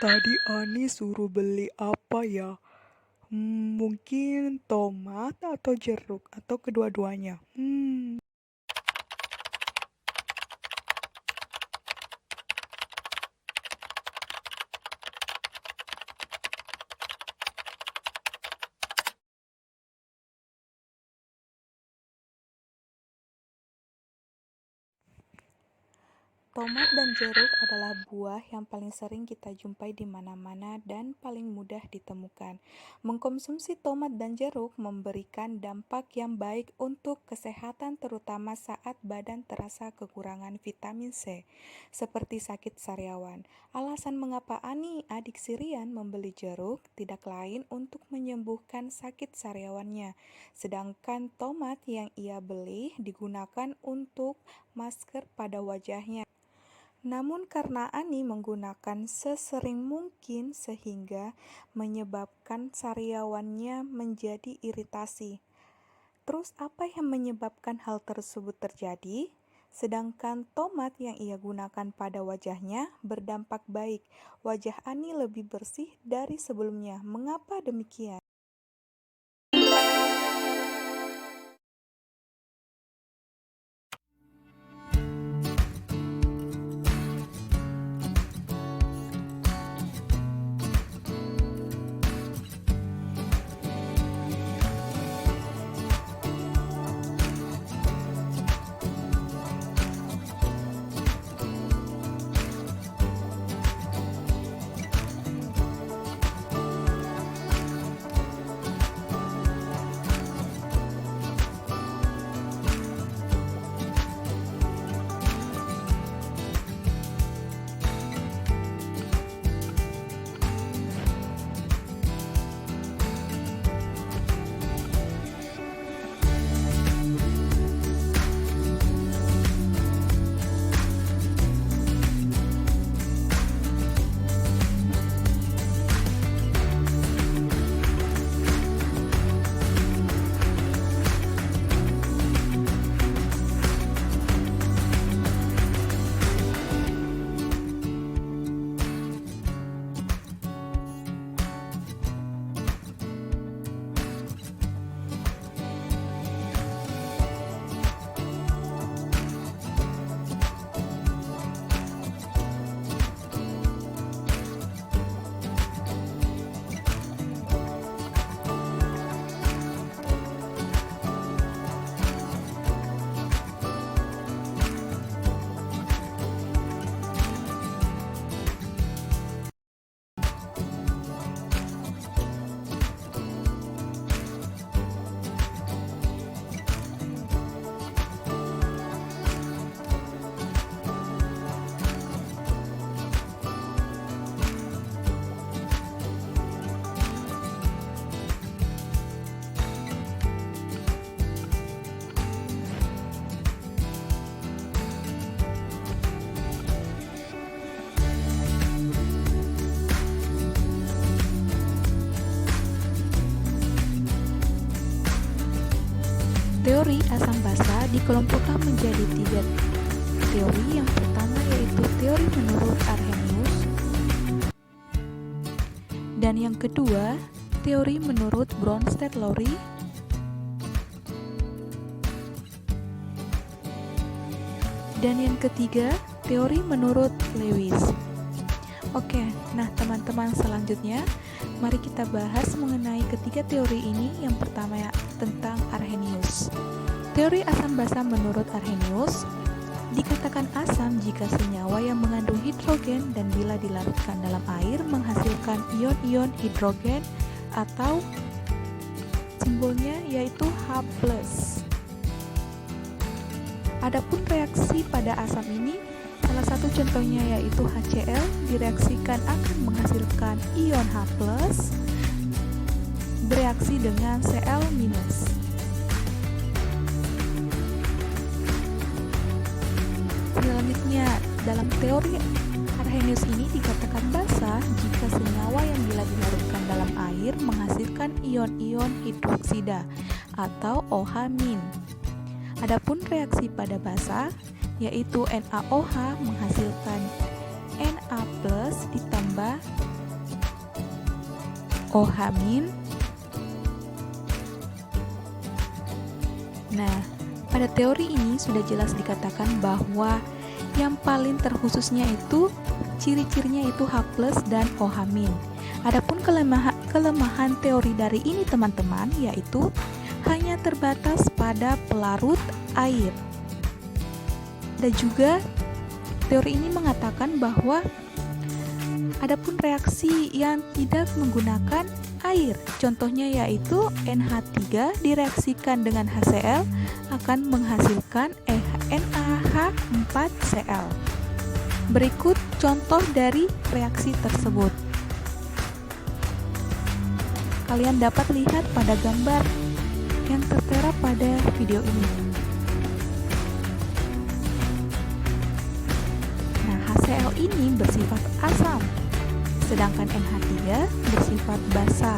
Tadi Ani suruh beli apa ya? Mungkin tomat atau jeruk atau kedua-duanya. Tomat dan jeruk adalah buah yang paling sering kita jumpai di mana-mana dan paling mudah ditemukan. Mengkonsumsi tomat dan jeruk memberikan dampak yang baik untuk kesehatan terutama saat badan terasa kekurangan vitamin C, seperti sakit sariawan. Alasan mengapa Ani, adik Sirian, membeli jeruk tidak lain untuk menyembuhkan sakit sariawannya, sedangkan tomat yang ia beli digunakan untuk masker pada wajahnya. Namun karena Ani menggunakan sesering mungkin sehingga menyebabkan sariawannya menjadi iritasi. Terus apa yang menyebabkan hal tersebut terjadi? Sedangkan tomat yang ia gunakan pada wajahnya berdampak baik. Wajah Ani lebih bersih dari sebelumnya. Mengapa demikian? Teori asam basa dikelompokkan menjadi tiga teori. Yang pertama yaitu teori menurut Arrhenius, dan yang kedua teori menurut Bronsted-Lowry, dan yang ketiga teori menurut Lewis. Oke, nah teman-teman, selanjutnya mari kita bahas mengenai ketiga teori ini. Yang pertama ya, tentang Arrhenius. Teori asam basa menurut Arrhenius, dikatakan asam jika senyawa yang mengandung hidrogen dan bila dilarutkan dalam air menghasilkan ion-ion hidrogen atau simbolnya yaitu H+. Adapun reaksi pada asam ini, salah satu contohnya yaitu HCl direaksikan akan menghasilkan ion H+, bereaksi dengan Cl-. Selanjutnya, dalam teori Arrhenius ini dikatakan basa jika senyawa yang bila dilarutkan dalam air menghasilkan ion-ion hidroksida atau OH-. Adapun reaksi pada basa yaitu NaOH menghasilkan Na+ ditambah OH-. Nah, pada teori ini sudah jelas dikatakan bahwa yang paling terkhususnya itu ciri-cirinya itu H+ dan OH-. Adapun kelemahan teori dari ini teman-teman yaitu hanya terbatas pada pelarut air. Dan juga teori ini mengatakan bahwa adapun reaksi yang tidak menggunakan air, contohnya yaitu NH3 direaksikan dengan HCl akan menghasilkan NaH4Cl. Berikut contoh dari reaksi tersebut. Kalian dapat lihat pada gambar yang tertera pada video ini. Nah, HCl ini bersifat asam, sedangkan NH3 bersifat basa.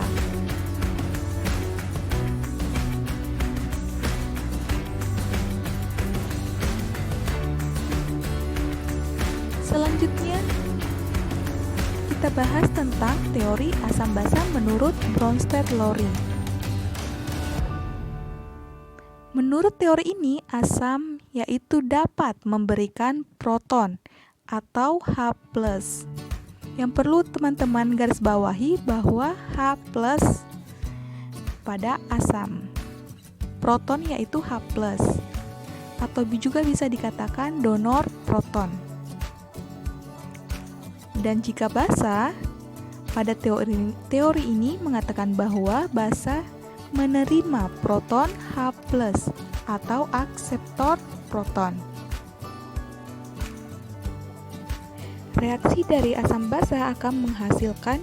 Selanjutnya, kita bahas tentang teori asam basa menurut Bronsted-Lowry. Menurut teori ini, asam yaitu dapat memberikan proton atau H+. Yang perlu teman-teman garis bawahi bahwa H+ pada asam. Proton yaitu H+, atau juga bisa dikatakan donor proton. Dan jika basa, pada teori ini mengatakan bahwa basa menerima proton H+ atau akseptor proton. Reaksi dari asam basa akan menghasilkan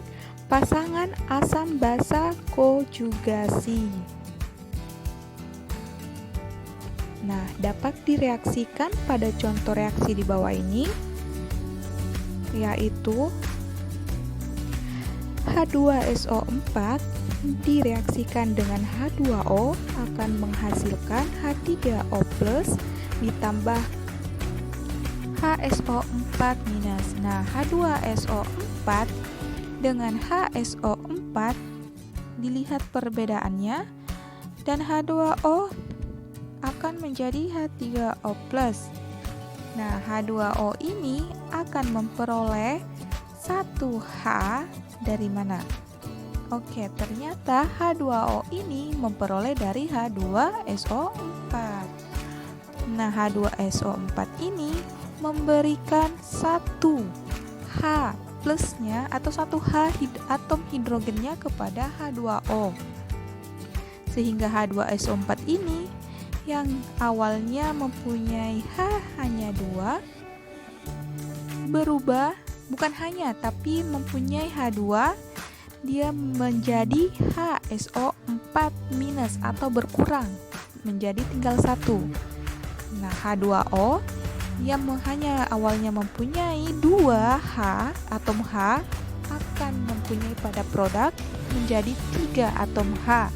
pasangan asam basa konjugasi. Nah, dapat direaksikan pada contoh reaksi di bawah ini, yaitu H2SO4 direaksikan dengan H2O akan menghasilkan H3O+ ditambah HSO4-. Nah, H2SO4 dengan HSO4 dilihat perbedaannya, dan H2O akan menjadi H3O+. Nah, H2O ini akan memperoleh 1H dari mana? Oke, ternyata H2O ini memperoleh dari H2SO4. Nah, H2SO4 ini memberikan 1H plusnya atau 1H atom hidrogennya kepada H2O. Sehingga H2SO4 ini yang awalnya mempunyai H hanya 2 berubah, bukan hanya tapi mempunyai H2, dia menjadi HSO4- atau berkurang menjadi tinggal 1. Nah, H2O yang hanya awalnya mempunyai 2H atom H akan mempunyai pada produk menjadi 3 atom H.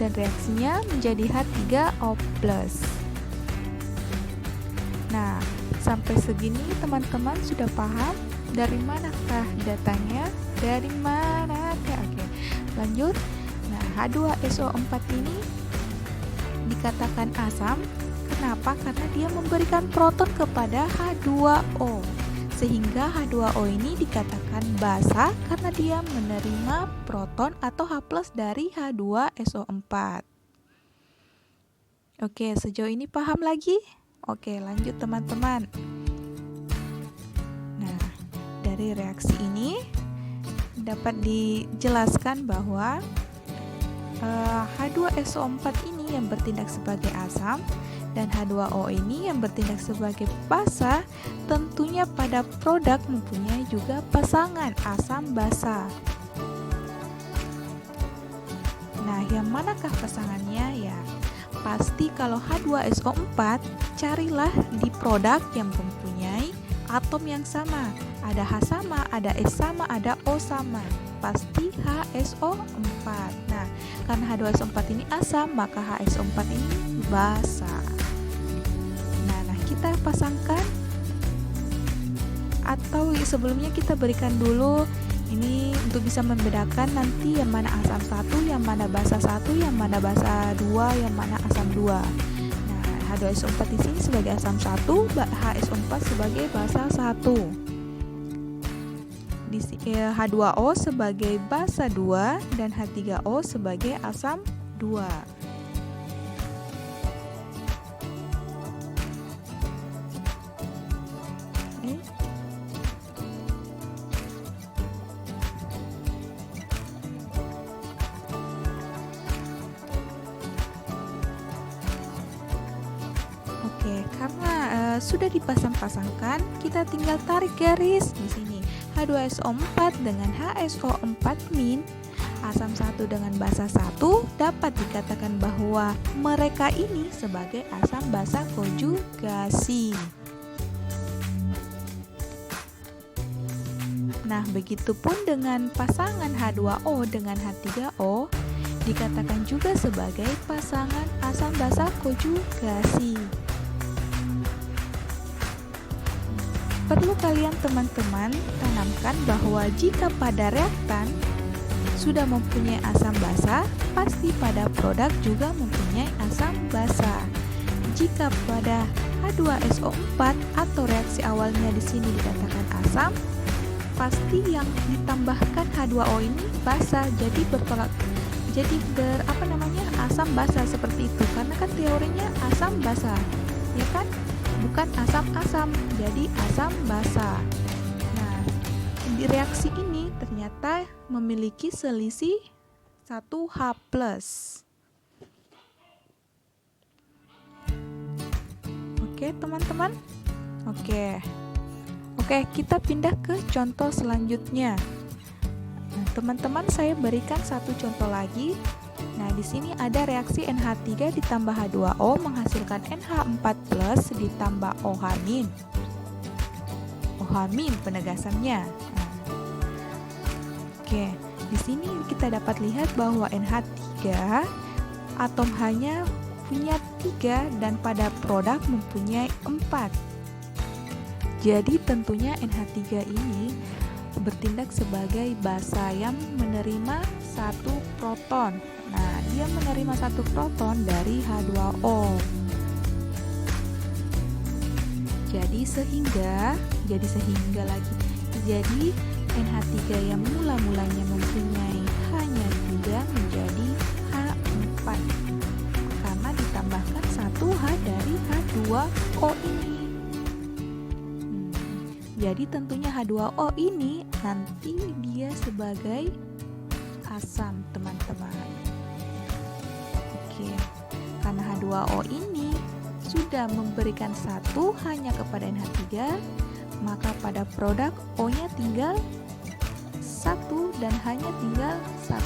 Dan reaksinya menjadi H3O+. Nah, sampai segini teman-teman sudah paham dari manakah datanya? Dari manakah? Oke, lanjut. Nah, H2SO4 ini dikatakan asam. Kenapa? Karena dia memberikan proton kepada H2O. Sehingga H2O ini dikatakan basa karena dia menerima proton atau H+ dari H2SO4. Oke, sejauh ini paham lagi? Oke, lanjut teman-teman. Nah, dari reaksi ini dapat dijelaskan bahwa H2SO4 ini yang bertindak sebagai asam dan H2O ini yang bertindak sebagai basa, tentunya pada produk mempunyai juga pasangan asam basa. Nah, yang manakah pasangannya? Ya, pasti kalau H2SO4, carilah di produk yang mempunyai atom yang sama. Ada H sama, ada S sama, ada O sama. Pasti HSO4. Nah, karena H2SO4 ini asam, maka HSO4 ini basa. Nah, kita pasangkan, atau sebelumnya kita berikan dulu Ini untuk bisa membedakan nanti yang mana asam 1, yang mana basa 1, yang mana basa 2, yang mana asam 2. Nah, H2SO4 di sini sebagai asam 1, HSO4 sebagai basa 1. H2O sebagai basa 2 dan H3O sebagai asam 2. Oke, karena sudah dipasang-pasangkan, kita tinggal tarik garis di sini. H2SO4 dengan HSO4-, asam 1 dengan basa 1, dapat dikatakan bahwa mereka ini sebagai asam basa konjugasi. Nah, begitupun dengan pasangan H2O dengan H3O, dikatakan juga sebagai pasangan asam basa konjugasi. Perlu kalian teman-teman tanamkan bahwa jika pada reaktan sudah mempunyai asam basa, pasti pada produk juga mempunyai asam basa. Jika pada H2SO4 atau reaksi awalnya di sini dikatakan asam, pasti yang ditambahkan H2O ini basa, jadi asam basa seperti itu, karena kan teorinya asam basa, ya kan? Bukan asam-asam, jadi asam basa. Nah, di reaksi ini ternyata memiliki selisih 1H+. Oke, teman-teman. Oke, kita pindah ke contoh selanjutnya. Nah, teman-teman, saya berikan satu contoh lagi. Nah, di sini ada reaksi NH3 ditambah H2O menghasilkan NH4+ ditambah OH-. OH- penegasannya. Nah, oke, di sini kita dapat lihat bahwa NH3 atom H-nya punya 3 dan pada produk mempunyai 4. Jadi tentunya NH3 ini bertindak sebagai basa yang menerima 1 proton. Nah, dia menerima 1 proton dari H2O. Jadi NH3 yang mula-mulanya mempunyai hanya 3 menjadi H4 karena ditambahkan 1H dari H2O ini. Jadi tentunya H2O ini nanti dia sebagai asam, teman-teman. Oke, karena H2O ini sudah memberikan 1 hanya kepada NH3, maka pada produk O-nya tinggal 1 dan hanya tinggal 1.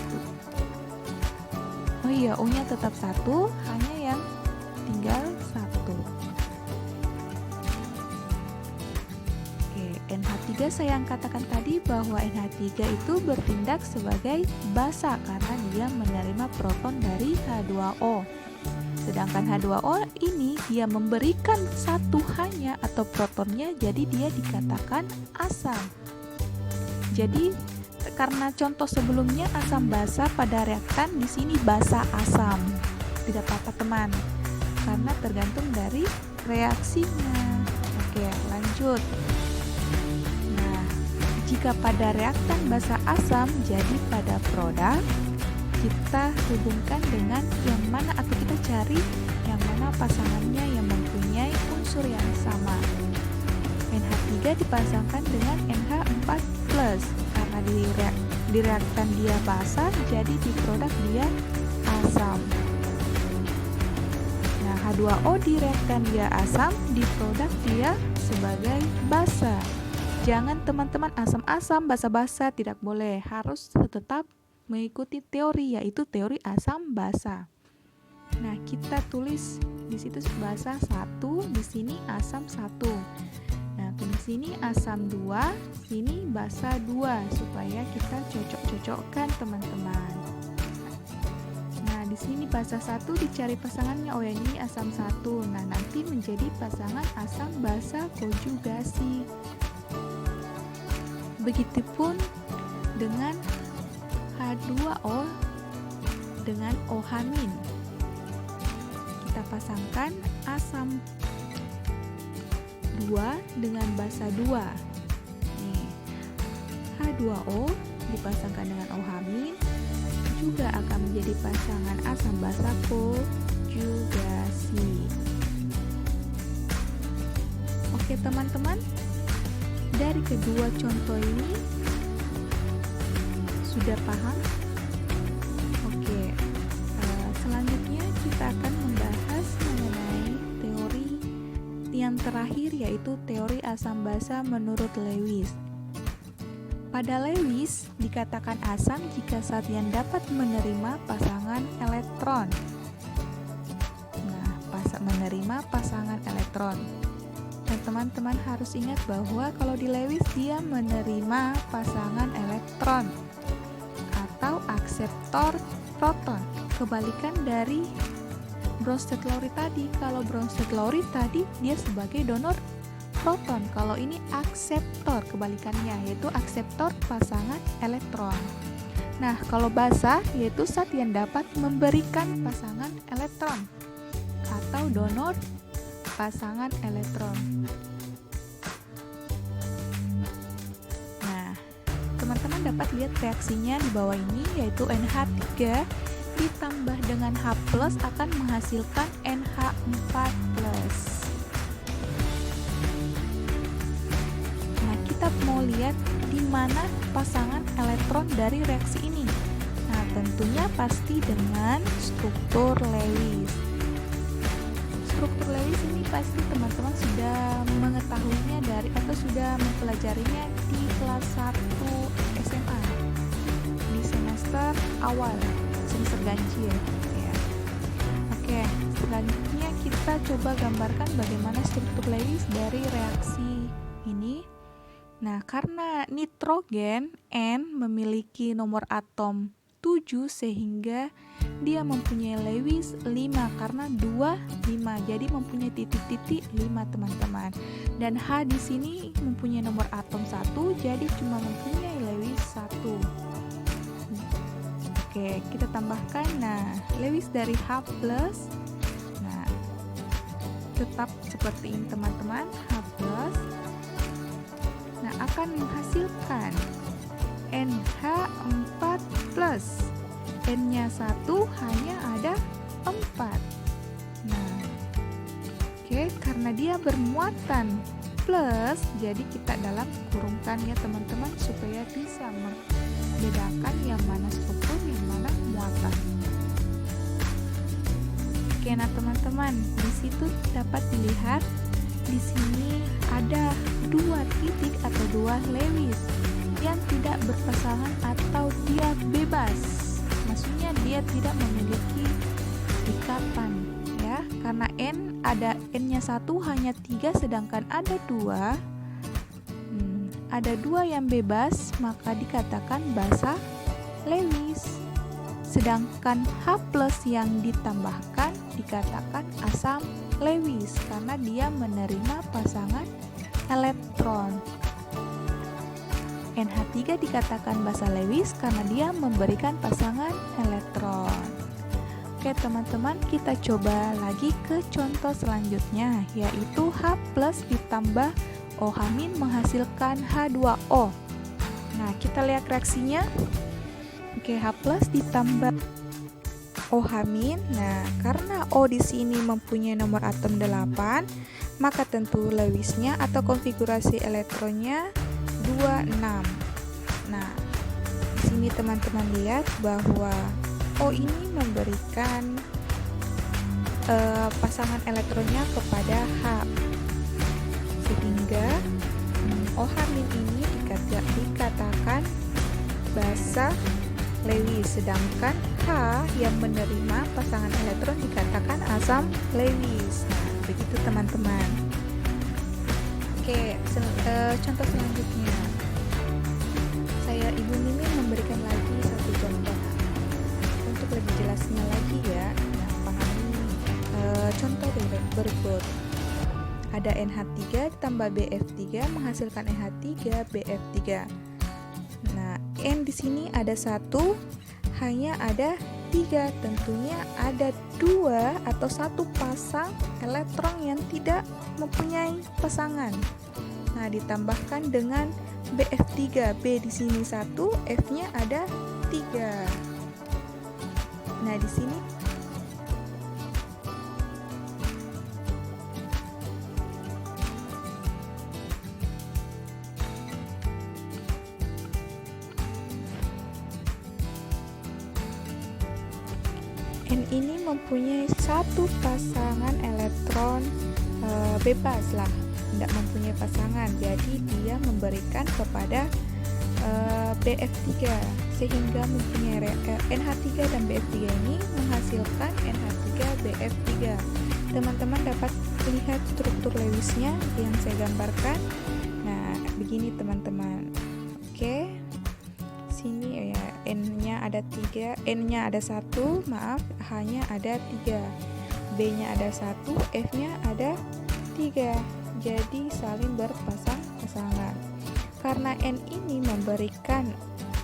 Oh iya, O-nya tetap 1, hanya yang tinggal 1. Oke, NH3 saya katakan tadi bahwa NH3 itu bertindak sebagai basa karena dia menerima proton dari H2O. Sedangkan H2O ini dia memberikan 1 hanya atau protonnya, jadi dia dikatakan asam. Jadi karena contoh sebelumnya asam basa pada reaktan, di sini basa asam. Tidak apa-apa teman, karena tergantung dari reaksinya. Oke, lanjut. Nah, jika pada reaktan basa asam, jadi pada produk kita hubungkan dengan yang mana atau kita cari yang mana pasangannya yang mempunyai unsur yang sama. NH3 dipasangkan dengan NH4+ karena di reaktan dia basa, jadi di produk dia asam. Nah, H2O di reaktan dia asam, di produk dia sebagai basa. Jangan teman-teman asam-asam, basa-basa, tidak boleh, harus tetap mengikuti teori, yaitu teori asam basa. Nah, kita tulis di situ basa 1, di sini asam 1. Nah, di sini asam 2, sini basa 2 supaya kita cocok-cocokkan, teman-teman. Nah, di sini basa 1 dicari pasangannya. Oh, ini asam 1. Nah, nanti menjadi pasangan asam basa konjugasi. Begitupun dengan H2O dengan OH-. Kita pasangkan asam 2 dengan basa 2. Nih, H2O dipasangkan dengan OH- juga akan menjadi pasangan asam basa konjugasi. Oke teman-teman, dari kedua contoh ini sudah paham? Oke, selanjutnya kita akan membahas mengenai teori yang terakhir, yaitu teori asam basa menurut Lewis. Pada Lewis, dikatakan asam jika zat yang dapat menerima pasangan elektron. Nah, menerima pasangan elektron. Dan teman-teman harus ingat bahwa kalau di Lewis dia menerima pasangan elektron atau akseptor proton. Kebalikan dari Bronsted-Lowry tadi. Kalau Bronsted-Lowry tadi dia sebagai donor proton, kalau ini akseptor, kebalikannya yaitu akseptor pasangan elektron. Nah, kalau basa yaitu zat yang dapat memberikan pasangan elektron atau donor pasangan elektron. Nah, teman-teman dapat lihat reaksinya di bawah ini, yaitu NH3 ditambah dengan H+ akan menghasilkan NH4+. Kita mau lihat di mana pasangan elektron dari reaksi ini. Nah, tentunya pasti dengan struktur Lewis. Struktur Lewis ini pasti teman-teman sudah mengetahuinya dari atau sudah mempelajarinya di kelas 1 SMA di semester awal, semester ganjil ya. Oke, selanjutnya kita coba gambarkan bagaimana struktur Lewis dari reaksi ini. Nah, karena nitrogen N memiliki nomor atom 7 sehingga dia mempunyai Lewis 5 karena 2 5. Jadi mempunyai titik-titik 5 teman-teman. Dan H di sini mempunyai nomor atom 1 jadi cuma mempunyai Lewis 1. Oke, kita tambahkan. Nah, Lewis dari H+. Nah, tetap seperti ini teman-teman, H+. Nah, akan menghasilkan NH4+. N-nya 1 hanya ada 4. Nah, oke, karena dia bermuatan plus, jadi kita dalam kurungkan ya teman-teman supaya bisa membedakan yang mana struktur, yang mana muatan. Oke, nah teman-teman, di situ dapat dilihat di sini ada 2 titik atau 2 Lewis yang tidak berpasangan atau dia bebas. Maksudnya dia tidak memiliki ikatan ya, karena N ada N-nya 1 hanya 3 sedangkan ada 2. Ada 2 yang bebas, maka dikatakan basa Lewis. Sedangkan H+ yang ditambahkan dikatakan asam Lewis karena dia menerima pasangan elektron. NH3 dikatakan basa Lewis karena dia memberikan pasangan elektron. Oke teman-teman, kita coba lagi ke contoh selanjutnya, yaitu H+ ditambah OH- menghasilkan H2O. Nah, kita lihat reaksinya. Oke, H+ ditambah OH-. Nah, karena O di sini mempunyai nomor atom 8, maka tentu Lewisnya atau konfigurasi elektronnya 26. Nah, di sini teman-teman lihat bahwa O ini memberikan pasangan elektronnya kepada H, sehingga OH- ini dikatakan basa Lewis, sedangkan H yang menerima pasangan elektron dikatakan asam Lewis. Nah, begitu teman-teman. Oke, contoh selanjutnya, Ibu Mimin memberikan lagi satu contoh untuk lebih jelasnya lagi ya. Nah, pahami contoh berikut. Ada NH3 ditambah BF3 menghasilkan NH3 BF3. Nah, N di sini ada 1, hanya ada 3. Tentunya ada 2 atau 1 pasang elektron yang tidak mempunyai pasangan. Nah, ditambahkan dengan BF3. B di sini 1, F-nya ada 3. Nah, di sini N ini mempunyai 1 pasangan elektron bebas lah, tidak mempunyai pasangan, jadi dia memberikan kepada BF3 sehingga mempunyai NH3 dan BF3 ini menghasilkan NH3BF3. Teman-teman dapat lihat struktur Lewisnya yang saya gambarkan. Nah, begini teman-teman. Oke. Sini ya, N-nya ada 3, N-nya ada 1, maaf, H-nya ada 3, B-nya ada 1, F-nya ada 3. Jadi saling berpasang-pasangan. Karena N ini memberikan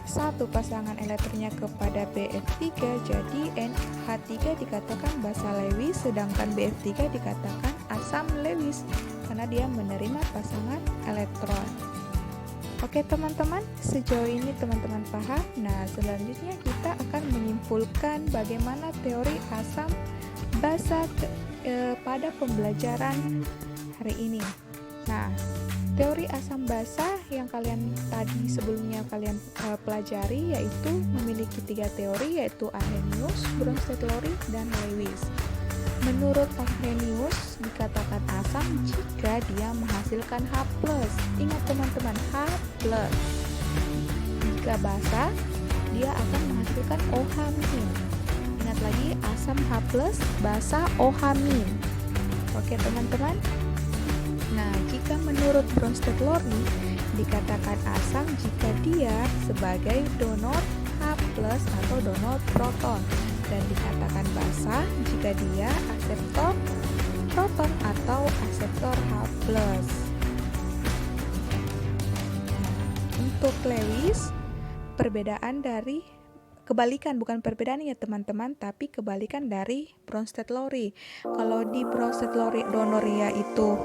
1 pasangan elektronnya kepada BF3, jadi NH3 dikatakan basa Lewis, sedangkan BF3 dikatakan asam Lewis karena dia menerima pasangan elektron. Oke teman-teman, sejauh ini teman-teman paham. Nah, selanjutnya kita akan menyimpulkan bagaimana teori asam basa pada pembelajaran hari ini. Nah, teori asam basa yang kalian tadi sebelumnya kalian pelajari yaitu memiliki 3 teori, yaitu Arrhenius, Bronsted Lowry, dan Lewis. Menurut Arrhenius dikatakan asam jika dia menghasilkan H+. Ingat teman-teman, H+. Jika basa, dia akan menghasilkan OH-. Ingat lagi, asam H+, basa OH-. Oke teman-teman. Nah, jika menurut Bronsted Lowry dikatakan asam jika dia sebagai donor H+ atau donor proton, dan dikatakan basa jika dia aseptor proton atau aseptor H+. Untuk Lewis, perbedaan dari bukan perbedaan ya teman-teman, tapi kebalikan dari Bronsted Lowry. Kalau di Bronsted Lowry donoria itu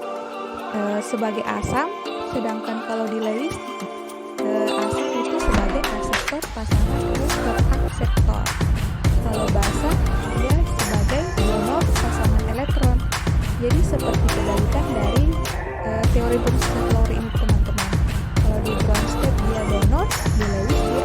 sebagai asam, sedangkan kalau di Lewis asam itu sebagai aseptor pasangan terus terakseptor. Kalau basa dia sebagai donor pasangan elektron. Jadi seperti kebalikan dari teori Bronsted Lowry ini teman-teman. Kalau di Bronsted dia donor, di Lewis dia